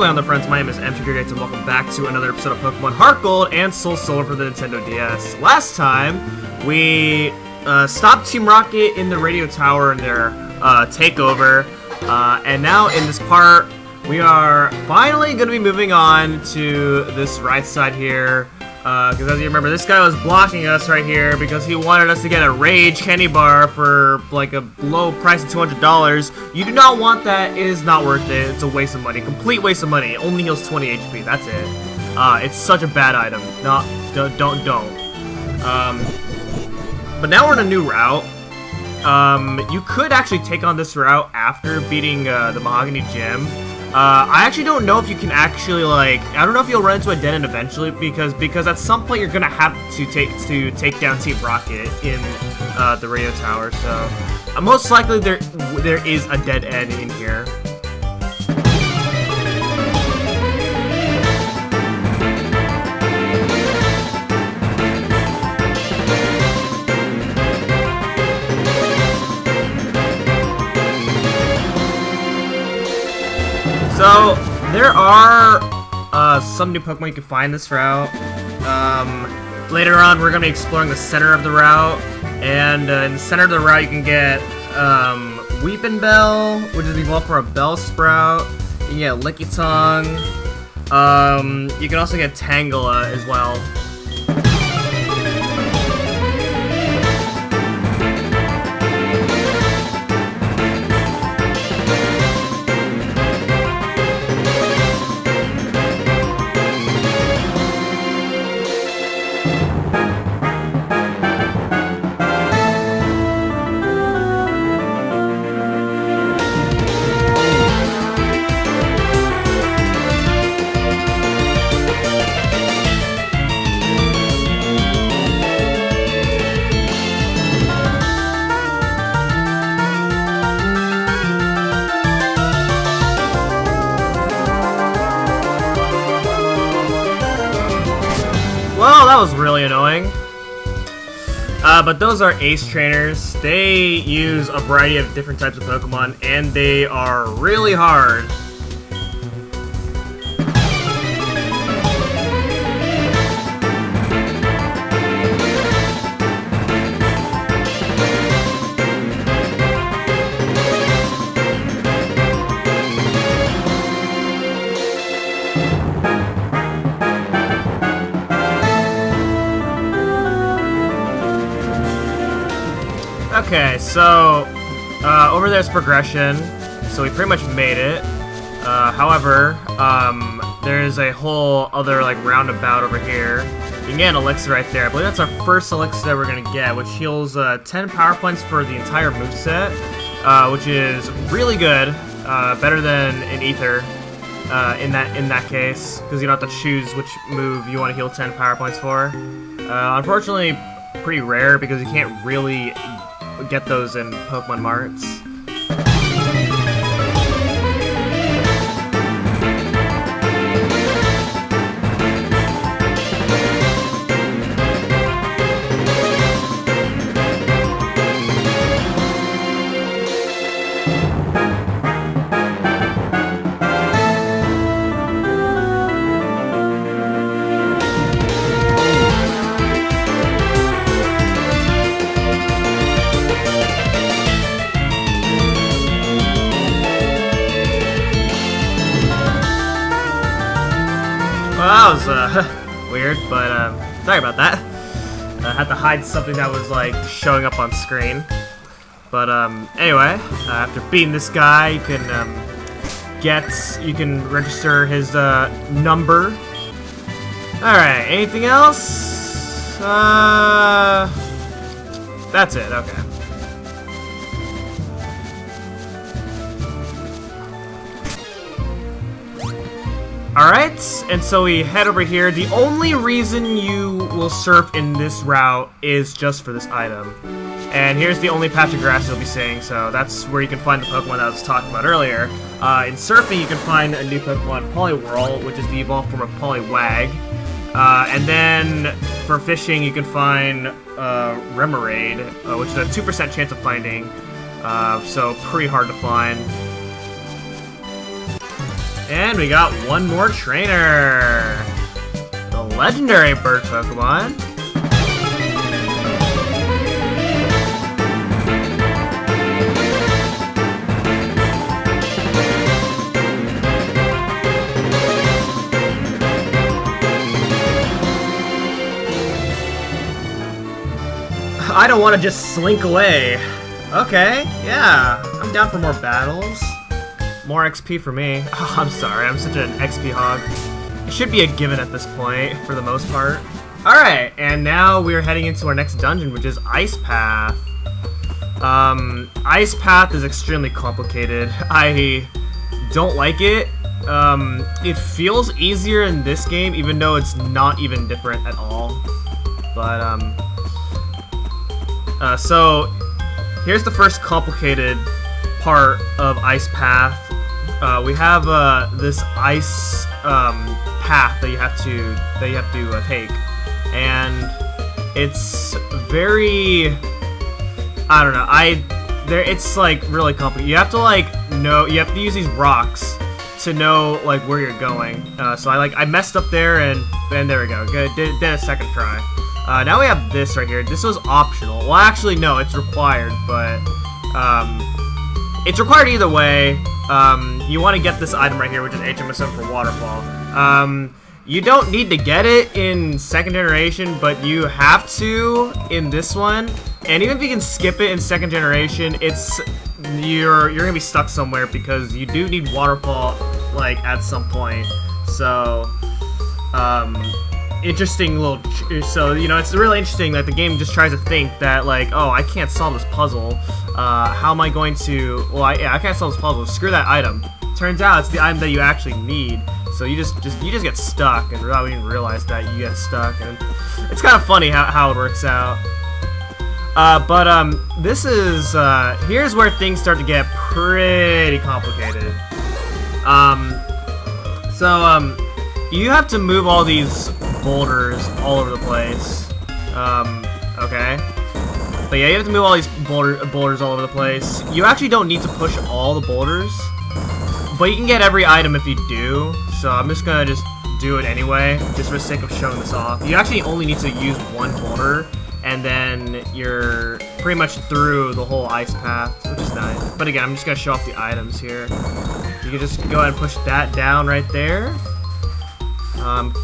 going on, there, friends? My name is MTGreats, and welcome back to another episode of Pokemon Heart Gold and Soul Silver for the Nintendo DS. Last time, we stopped Team Rocket in the radio tower in their takeover, and now in this part, we are finally going to be moving on to this right side here. Because as you remember, this guy was blocking us right here because he wanted us to get a Rage Candy Bar for like a low price of $200. You do not want that. It is not worth it. It's a waste of money. Complete waste of money. It only heals 20 HP. That's it. It's such a bad item. Don't. But now we're in a new route. You could actually take on this route after beating the Mahogany Gym. I actually don't know if you can actually, like, I don't know if you'll run into a dead end eventually, because at some point you're gonna have to take down Team Rocket in the radio tower. So most likely there is a dead end in here. So, there are some new Pokemon you can find this route. Later on, we're going to be exploring the center of the route. And in the center of the route, you can get Weepin' Bell, which is evolved from a Bellsprout. You can get Lickitung. You can also get Tangela as well. Well, that was really annoying. But those are Ace Trainers. They use a variety of different types of Pokemon, and they are really hard. Okay, so over there's progression, so we pretty much made it. However, there's a whole other like roundabout over here. You can get an elixir right there. I believe that's our first elixir that we're gonna get, which heals 10 power points for the entire moveset, which is really good, better than an ether in that case, because you don't have to choose which move you want to heal 10 power points for. Unfortunately, pretty rare because you can't really get those in Pokemon Marts. Well, that was weird, but sorry about that. I had to hide something that was like showing up on screen. But anyway, after beating this guy, you can register his number. All right, anything else? That's it. Okay. Alright, and so we head over here. The only reason you will surf in this route is just for this item. And here's the only patch of grass you'll be seeing, so that's where you can find the Pokemon that I was talking about earlier. In surfing, you can find a new Pokemon, Poliwhirl, which is the evolved form of Poliwag. And then for fishing, you can find Remoraid, which is a 2% chance of finding, so pretty hard to find. And we got one more trainer. The legendary bird Pokemon. I don't want to just slink away. Okay, yeah, I'm down for more battles. More XP for me. Oh, I'm sorry, I'm such an XP hog. It should be a given at this point, for the most part. Alright, and now we're heading into our next dungeon, which is Ice Path. Ice Path is extremely complicated. I don't like it. It feels easier in this game, even though it's not even different at all. But, so, here's the first complicated part of Ice Path. We have this ice path that you have to take, and it's very, I don't know. It's like really complicated. You have to you have to use these rocks to know like where you're going. So I messed up there, and there we go. Good, did a second try. Now we have this right here. This was optional. Well, actually, no, it's required, but it's required either way. You want to get this item right here, which is HMSM for Waterfall. You don't need to get it in second generation, but you have to in this one. And even if you can skip it in second generation, you're gonna be stuck somewhere because you do need Waterfall like at some point. So interesting little. So it's really interesting that the game just tries to think that like, oh, I can't solve this puzzle. How am I going to? Well, I can't solve this puzzle. Screw that item. Turns out it's the item that you actually need. So you just get stuck, and without even realize that you get stuck, and it's kind of funny how it works out. This is here's where things start to get pretty complicated. You have to move all these boulders all over the place. Okay. But yeah, you have to move all these boulders all over the place. You actually don't need to push all the boulders, but you can get every item if you do. So I'm just gonna do it anyway, just for the sake of showing this off. You actually only need to use one boulder, and then you're pretty much through the whole ice path, which is nice. But again, I'm just gonna show off the items here. You can just go ahead and push that down right there.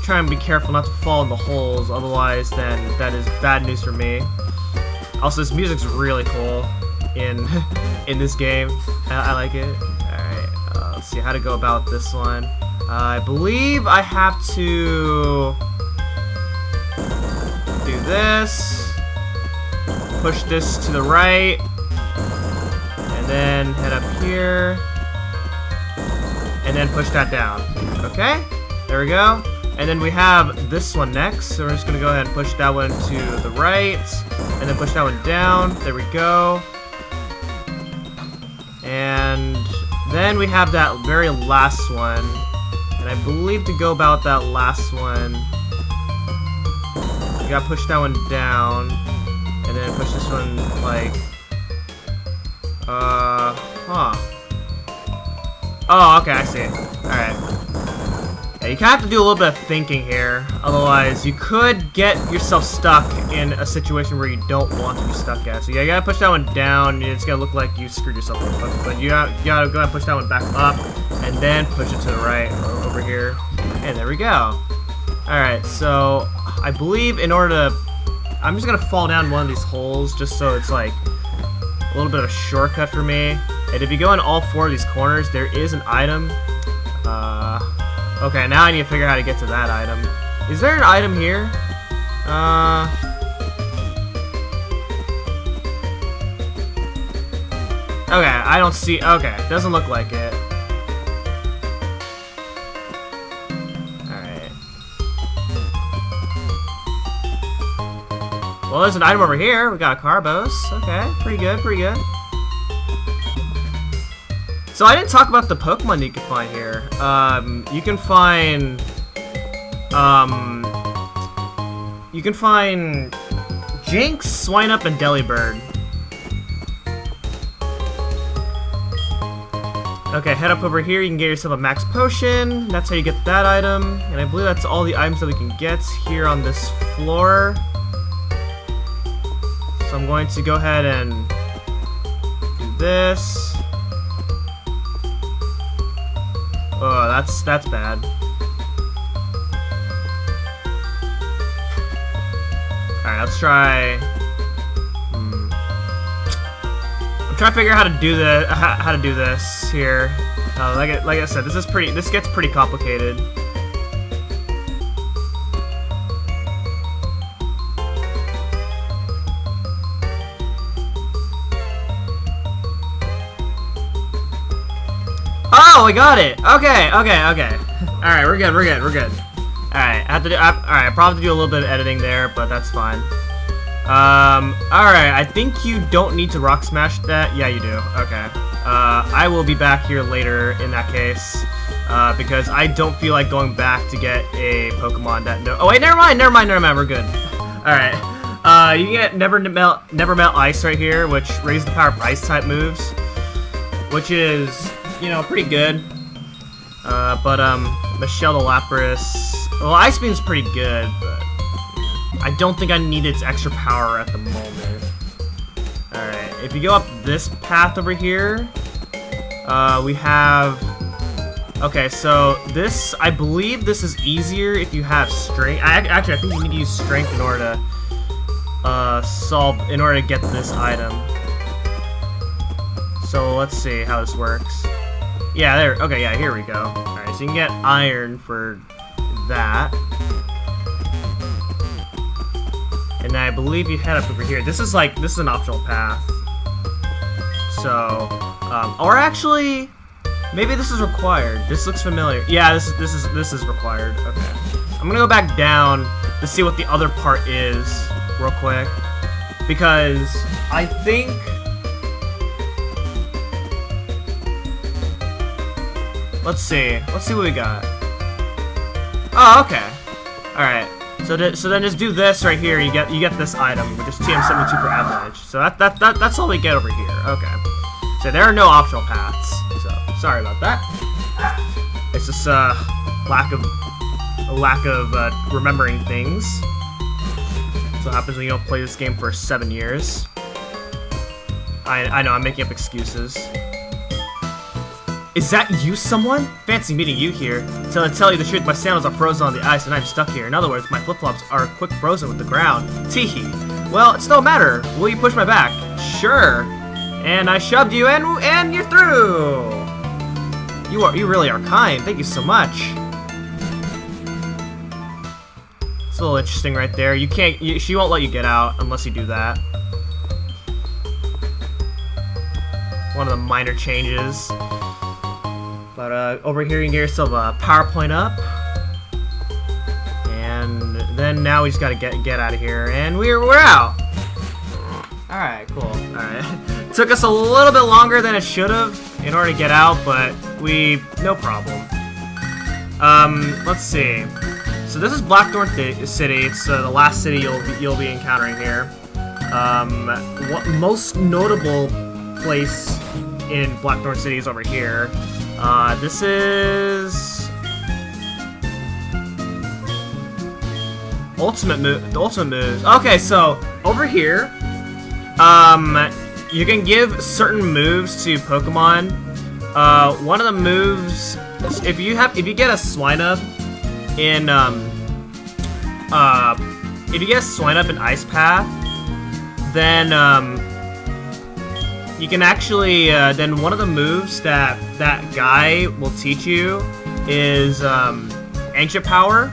Try and be careful not to fall in the holes, otherwise then that is bad news for me. Also, this music's really cool in this game. I like it. Alright, let's see how to go about this one. I believe I have to do this, push this to the right, and then head up here, and then push that down. Okay, there we go. And then we have this one next, so we're just gonna go ahead and push that one to the right, and then push that one down. There we go. And then we have that very last one, and I believe to go about that last one, you gotta push that one down, and then push this one like, oh, okay, I see it. Alright. Yeah, you kind of have to do a little bit of thinking here, otherwise you could get yourself stuck in a situation where you don't want to be stuck at. So yeah, you gotta push that one down, and it's gonna look like you screwed yourself up, but you gotta go ahead and push that one back up, and then push it to the right, over here, and there we go. Alright, so I believe in order to, I'm just gonna fall down one of these holes, just so it's like a little bit of a shortcut for me. And if you go in all four of these corners, there is an item. Okay, now I need to figure out how to get to that item. Is there an item here? Okay, I don't see, okay, doesn't look like it. Alright. Well, there's an item over here. We got a Carbos. Okay, pretty good, pretty good. So I didn't talk about the Pokemon you can find here. You can find Jinx, Swineup, and Delibird. Okay, head up over here. You can get yourself a max potion. That's how you get that item. And I believe that's all the items that we can get here on this floor. So I'm going to go ahead and do this. Oh, that's bad. Alright, let's try. I'm trying to figure out how to do this here. Like I said, this gets pretty complicated. Oh, we got it. Okay. All right, we're good. All right, I probably have to do a little bit of editing there, but that's fine. Alright, I think you don't need to rock smash that. Yeah, you do. Okay. I will be back here later in that case, because I don't feel like going back to get a Pokemon that oh wait, never mind, we're good. Alright. You can get Never Melt Ice right here, which raises the power of Ice-type moves, which is, you know, pretty good. But Michelle the Lapras, well, Ice Beam's pretty good, but I don't think I need its extra power at the moment. Alright, if you go up this path over here, we have... Okay, so this, I believe this is easier if you have strength. Actually, I think you need to use strength in order to get this item. So let's see how this works. Yeah, there. Okay, yeah, here we go. Alright, so you can get iron for that. And I believe you head up over here. This is an optional path. So, or actually, maybe this is required. This looks familiar. Yeah, this is required. Okay. I'm gonna go back down to see what the other part is real quick, because I think. Let's see what we got. Oh, okay. All right. So then just do this right here. You get this item, which is TM72 for Avalanche. So that's all we get over here. Okay. So there are no optional paths. So sorry about that. It's just lack of remembering things. That's what happens when you don't play this game for 7 years. I know I'm making up excuses. Is that you, someone? Fancy meeting you here. To tell you the truth, my sandals are frozen on the ice and I'm stuck here. In other words, my flip-flops are quick frozen with the ground. Teehee. Well, it's no matter. Will you push my back? Sure. And I shoved you and you're through. You really are kind. Thank you so much. It's a little interesting right there. She won't let you get out unless you do that. One of the minor changes. But over here you can get yourself a power point up, and then now we just gotta get out of here, and we're out. All right, cool. All right, took us a little bit longer than it should have in order to get out, but no problem. Let's see. So this is Blackthorn City. It's the last city you'll be encountering here. What most notable place in Blackthorn City is over here. This is the ultimate moves. Okay, so over here, you can give certain moves to Pokemon. One of the moves, if you get a Swinub in Ice Path, then you can actually, then one of the moves that guy will teach you is Ancient Power.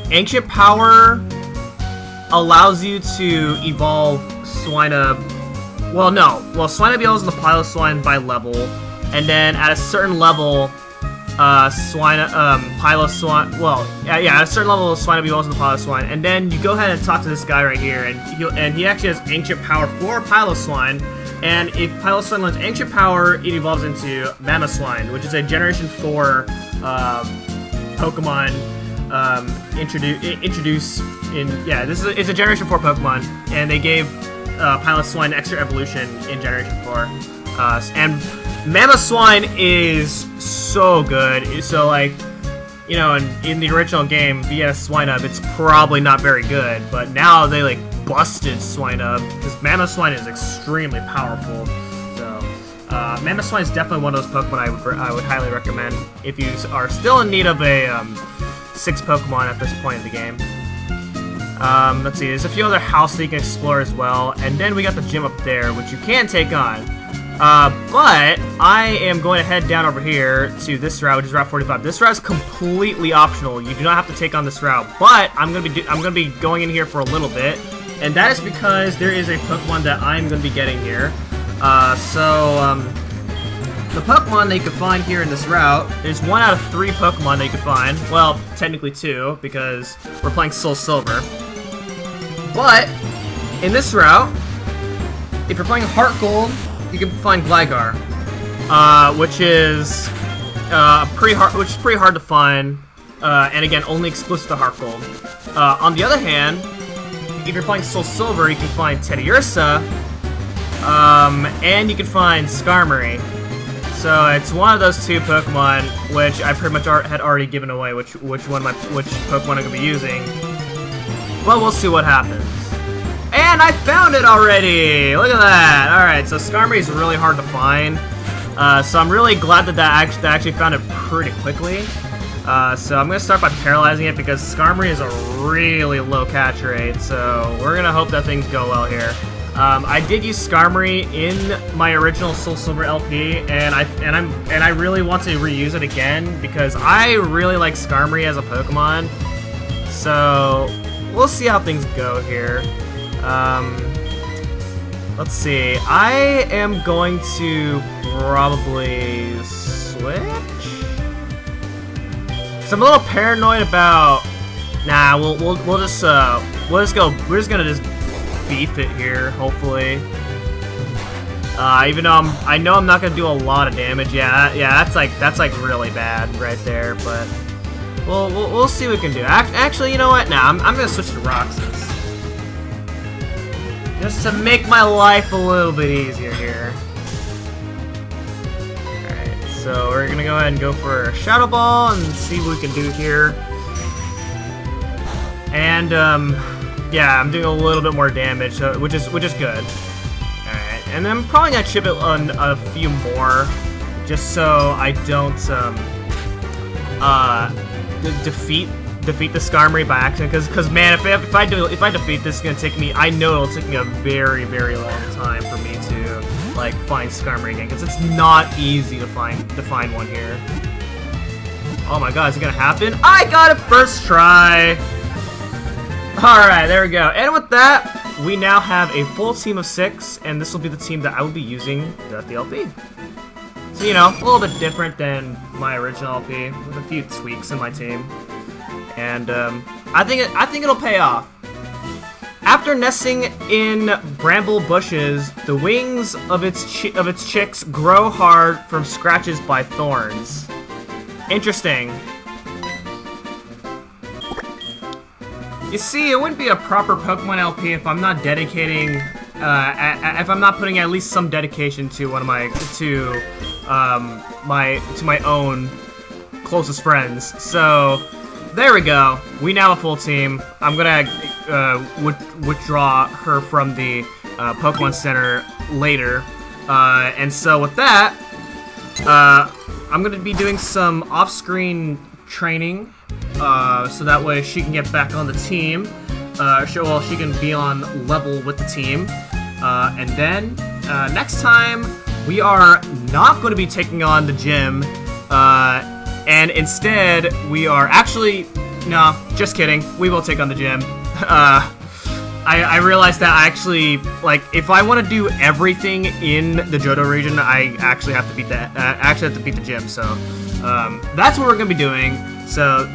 Ancient Power allows you to evolve Swinub. Well, no. Well, Swinub evolves in the Piloswine by level, and then at a certain level, Piloswine. Well, yeah, at a certain level, Swinub evolves in the Piloswine, and then you go ahead and talk to this guy right here, and he actually has Ancient Power for Piloswine, and if Piloswine learns Ancient Power, it evolves into Mamoswine, which is a Generation 4 Pokemon introduced in. Yeah, it's a Generation 4 Pokemon, and they gave Piloswine Extra Evolution in Generation 4. And Mamoswine is so good. So, like, you know, in the original game, VS Swinub, it's probably not very good, but now they, like, busted Swinub, because Mamoswine is extremely powerful. So, Mamoswine is definitely one of those Pokemon I would highly recommend if you are still in need of a 6 Pokemon at this point in the game. Let's see, there's a few other houses that you can explore as well, and then we got the gym up there, which you can take on. But I am going to head down over here to this route, which is Route 45. This route is completely optional. You do not have to take on this route, but I'm gonna be going in here for a little bit, and that is because there is a Pokemon that I'm gonna be getting here. The Pokemon that you can find here in this route, there's 1 out of 3 Pokemon that you can find. Well, technically 2, because we're playing Soul Silver. But in this route, if you're playing Heart Gold, you can find Gligar, which is pretty hard to find, and again, only exclusive to Heart Gold. On the other hand, if you're playing Soul Silver, you can find Teddiursa, and you can find Skarmory. So it's one of those 2 Pokemon, which I pretty much had already given away which Pokemon I'm gonna be using. Well, we'll see what happens. And I found it already! Look at that! Alright, so Skarmory is really hard to find. So I'm really glad that I actually found it pretty quickly. So I'm going to start by paralyzing it because Skarmory is a really low catch rate. So we're going to hope that things go well here. I did use Skarmory in my original Soul Silver LP, and I really want to reuse it again because I really like Skarmory as a Pokemon. So we'll see how things go here. Let's see. I am going to probably switch. So I'm a little paranoid about. Nah, we'll just go. We're just gonna beef it here, hopefully. Even though I know I'm not gonna do a lot of damage. Yeah, that's like really bad right there. But we'll see what we can do. Actually, you know what? Nah, I'm gonna switch to Roxas. Just to make my life a little bit easier here. Alright, so we're gonna go ahead and go for a Shadow Ball and see what we can do here. And, yeah, I'm doing a little bit more damage, so, which is good. Alright, and then I'm probably gonna chip it on a few more, just so I don't, defeat the Skarmory by accident, because man, if I defeat this, it's gonna take me. I know it'll take me a very, very long time for me to like find Skarmory again, because it's not easy to find one here. Oh my god, is it gonna happen? I got it first try. All right, there we go. And with that, we now have a full team of 6, and this will be the team that I will be using throughout the LP. So you know, a little bit different than my original LP, with a few tweaks in my team. And I think it'll pay off. After nesting in bramble bushes, the wings of its chicks grow hard from scratches by thorns. Interesting. You see, it wouldn't be a proper Pokemon LP if I'm not dedicating, if I'm not putting at least some dedication to one of my own closest friends. So. There we go. We now have a full team. I'm gonna withdraw her from the Pokemon Center later, and so with that, I'm gonna be doing some off-screen training, so that way she can get back on the team. She can be on level with the team, and then next time we are not going to be taking on the gym. And instead, we are actually... No, just kidding. We will take on the gym. I realized that I actually... Like, if I want to do everything in the Johto region, I actually have to beat the gym. So, that's what we're going to be doing. So,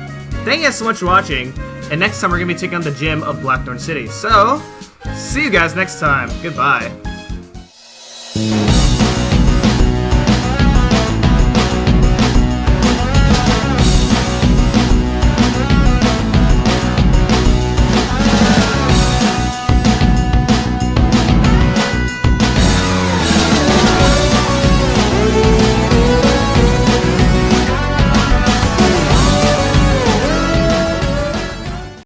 thank you guys so much for watching. And next time, we're going to be taking on the gym of Blackthorn City. So, see you guys next time. Goodbye.